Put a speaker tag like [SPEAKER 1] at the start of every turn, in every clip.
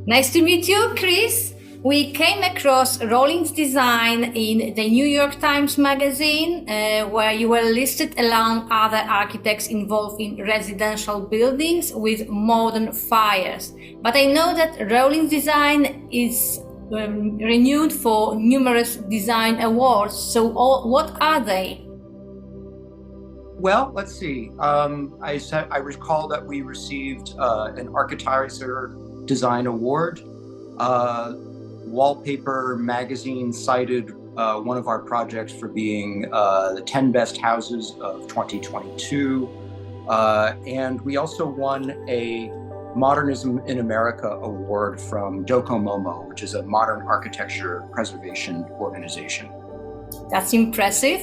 [SPEAKER 1] Nice to meet you, Chris. We came across Rawlins Design in the New York Times Magazine, where you were listed along other architects involved in residential buildings with modern fires. But I know that Rawlins Design is renowned for numerous design awards. So what are they?
[SPEAKER 2] Well, let's see. I recall that we received an Architizer Design Award. Wallpaper magazine cited one of our projects for being the 10 best houses of 2022. And we also won a Modernism in America award from Docomomo, which is a modern architecture preservation organization.
[SPEAKER 1] That's impressive.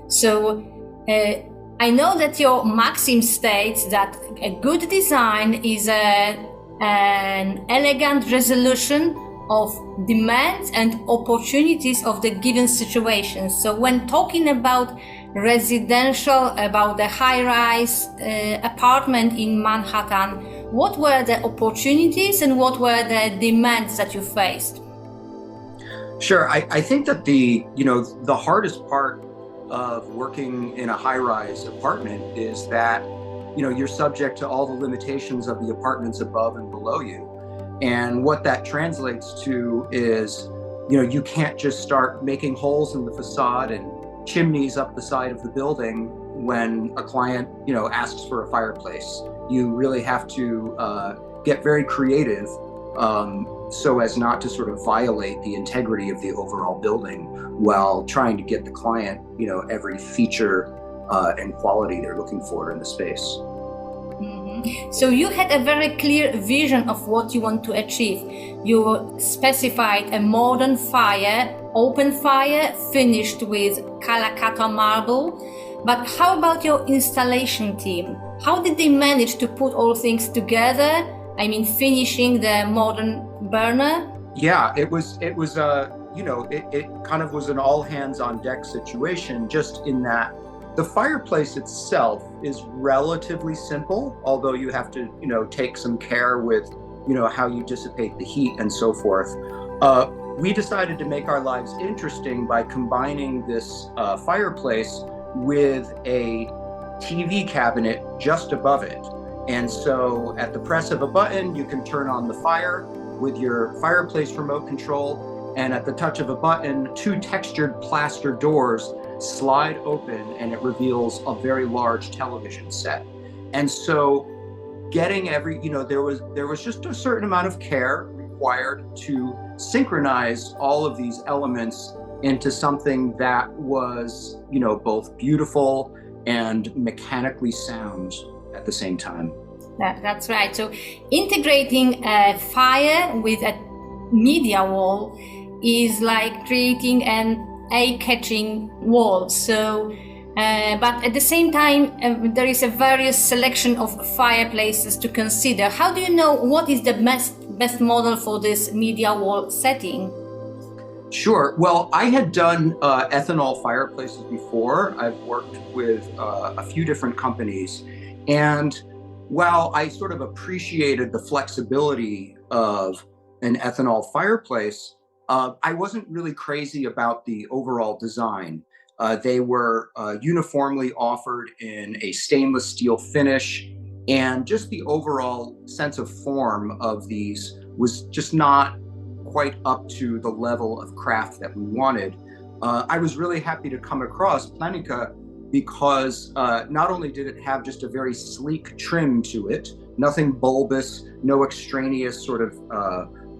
[SPEAKER 1] So I know that your maxim states that a good design is an elegant resolution of demands and opportunities of the given situation. So when talking about residential, about the high-rise apartment in Manhattan, what were the opportunities and what were the demands that you faced?
[SPEAKER 2] Sure, I think that the hardest part of working in a high-rise apartment is that you're subject to all the limitations of the apartments above and below you. And what that translates to is, you can't just start making holes in the facade and chimneys up the side of the building when a client, asks for a fireplace. You really have to get very creative so as not to sort of violate the integrity of the overall building while trying to get the client, every feature and quality they're looking for in the space.
[SPEAKER 1] So you had a very clear vision of what you want to achieve. You specified a modern fire, open fire, finished with Calacatta marble. But how about your installation team? How did they manage to put all things together? I mean, finishing the modern burner?
[SPEAKER 2] Yeah, it kind of was an all hands on deck situation, just in that the fireplace itself is relatively simple, although you have to, take some care with, how you dissipate the heat and so forth. We decided to make our lives interesting by combining this fireplace with a TV cabinet just above it. And so at the press of a button, you can turn on the fire with your fireplace remote control. And at the touch of a button, 2 textured plaster doors slide open and it reveals a very large television set. And so getting there was just a certain amount of care required to synchronize all of these elements into something that was, both beautiful and mechanically sound at the same time.
[SPEAKER 1] That's right. So integrating a fire with a media wall is like creating an eye-catching wall. So, but at the same time, there is a various selection of fireplaces to consider. How do you know what is the best model for this media wall setting?
[SPEAKER 2] Sure. Well, I had done ethanol fireplaces before. I've worked with a few different companies. And while I sort of appreciated the flexibility of an ethanol fireplace, I wasn't really crazy about the overall design. They were uniformly offered in a stainless steel finish, and just the overall sense of form of these was just not quite up to the level of craft that we wanted. I was really happy to come across Planika because not only did it have just a very sleek trim to it, nothing bulbous, no extraneous sort of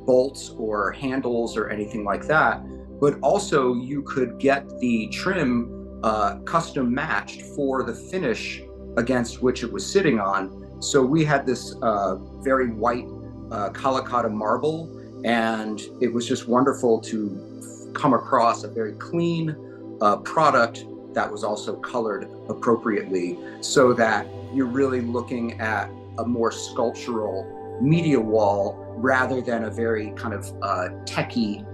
[SPEAKER 2] bolts or handles or anything like that, but also you could get the trim custom matched for the finish against which it was sitting on. So we had this very white Calacatta marble, and it was just wonderful to come across a very clean product that was also colored appropriately, so that you're really looking at a more sculptural media wall rather than a very kind of techie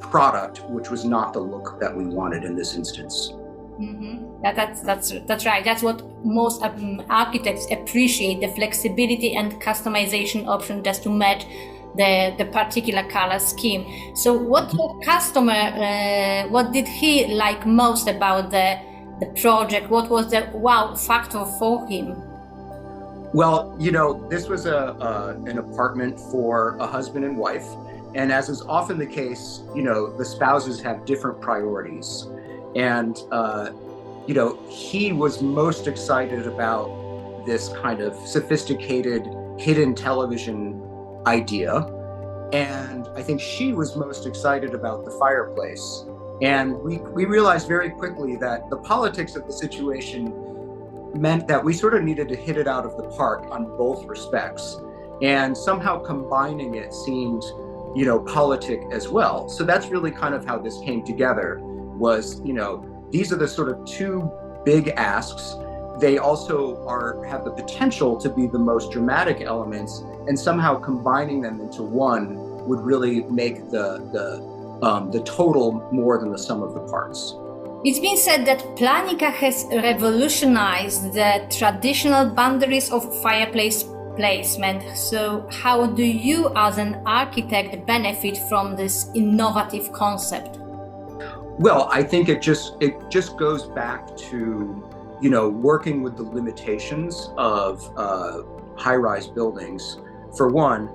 [SPEAKER 2] product, which was not the look that we wanted in this instance.
[SPEAKER 1] Mm-hmm. That's right. That's what most architects appreciate, the flexibility and customization option just to match the particular color scheme. So what your customer, what did he like most about the project? What was the wow factor for him?
[SPEAKER 2] Well, this was an apartment for a husband and wife. And as is often the case, the spouses have different priorities. And, he was most excited about this kind of sophisticated hidden television idea. And I think she was most excited about the fireplace. And we realized very quickly that the politics of the situation meant that we sort of needed to hit it out of the park on both respects. And somehow combining it seemed, politic as well. So that's really kind of how this came together was, these are the sort of two big asks. They also have the potential to be the most dramatic elements, and somehow combining them into one would really make the total more than the sum of the parts.
[SPEAKER 1] It's been said that Planika has revolutionized the traditional boundaries of fireplace placement. So how do you as an architect benefit from this innovative concept?
[SPEAKER 2] Well, I think it just goes back to, working with the limitations of high-rise buildings. For one,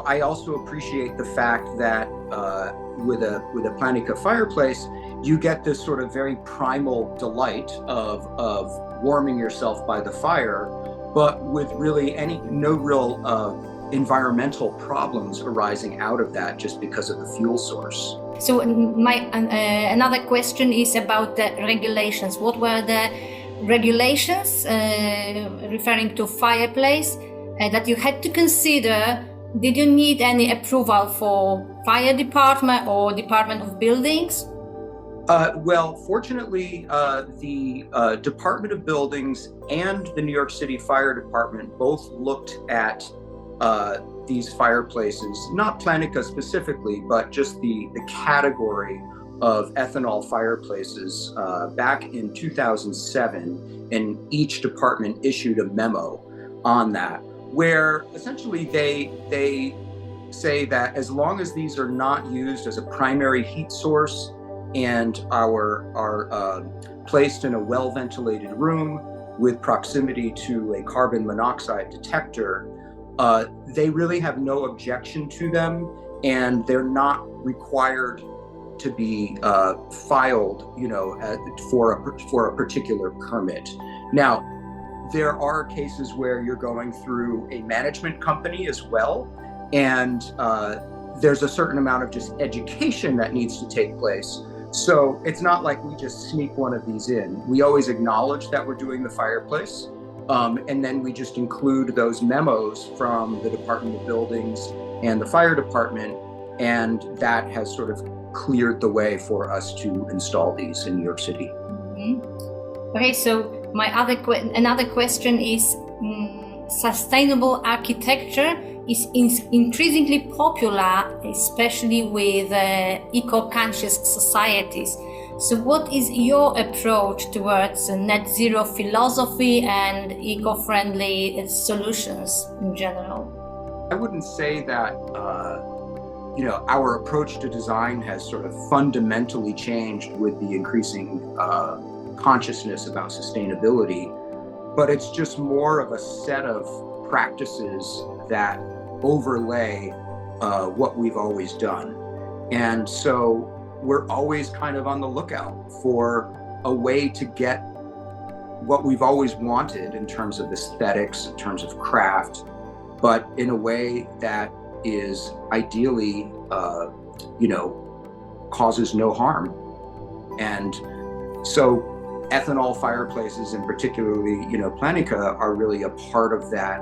[SPEAKER 2] I also appreciate the fact that with a Planika fireplace, you get this sort of very primal delight of warming yourself by the fire, but with really no real environmental problems arising out of that just because of the fuel source.
[SPEAKER 1] So another question is about the regulations. What were the regulations referring to fireplace that you had to consider? Did you need any approval for fire department or Department of Buildings?
[SPEAKER 2] Well, fortunately, the Department of Buildings and the New York City Fire Department both looked at these fireplaces, not Planika specifically, but just the category of ethanol fireplaces back in 2007, and each department issued a memo on that, where essentially they say that as long as these are not used as a primary heat source and are placed in a well-ventilated room with proximity to a carbon monoxide detector, they really have no objection to them, and they're not required to be filed, for a particular permit. Now, there are cases where you're going through a management company as well, and there's a certain amount of just education that needs to take place. So it's not like we just sneak one of these in. We always acknowledge that we're doing the fireplace, and then we just include those memos from the Department of Buildings and the fire department, and that has sort of cleared the way for us to install these in New York City.
[SPEAKER 1] Mm-hmm. Okay, so my another question is, sustainable architecture is increasingly popular, especially with eco-conscious societies. So what is your approach towards net zero philosophy and eco-friendly solutions in general?
[SPEAKER 2] I wouldn't say that our approach to design has sort of fundamentally changed with the increasing consciousness about sustainability, but it's just more of a set of practices that overlay what we've always done. And so we're always kind of on the lookout for a way to get what we've always wanted in terms of aesthetics, in terms of craft, but in a way that is ideally, causes no harm. And so ethanol fireplaces, and particularly, Planika, are really a part of that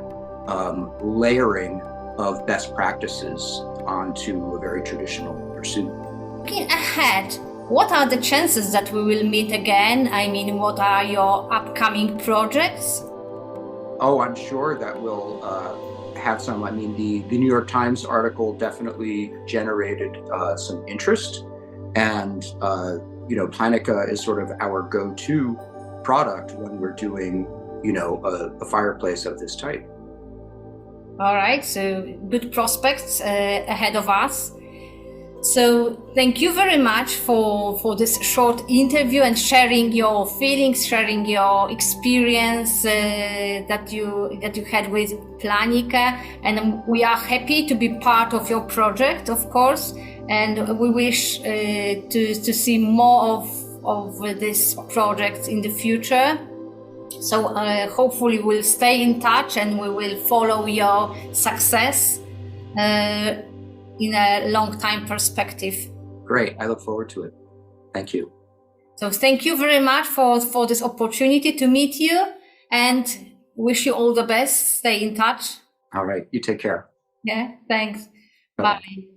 [SPEAKER 2] layering of best practices onto a very traditional pursuit.
[SPEAKER 1] Looking ahead, what are the chances that we will meet again? I mean, what are your upcoming projects?
[SPEAKER 2] Oh, I'm sure that we'll have some. I mean, the New York Times article definitely generated some interest, and Planika is sort of our go-to product when we're doing, a fireplace of this type.
[SPEAKER 1] All right, so good prospects ahead of us. So thank you very much for this short interview and sharing your feelings, sharing your experience that you had with Planika, and we are happy to be part of your project, of course, and we wish to see more of this project in the future. So hopefully we'll stay in touch and we will follow your success in a long time perspective.
[SPEAKER 2] Great. I look forward to it. Thank you.
[SPEAKER 1] So thank you very much for this opportunity to meet you, and wish you all the best. Stay in touch.
[SPEAKER 2] All right. You take care.
[SPEAKER 1] Yeah, thanks.
[SPEAKER 2] Bye-bye.
[SPEAKER 1] Bye.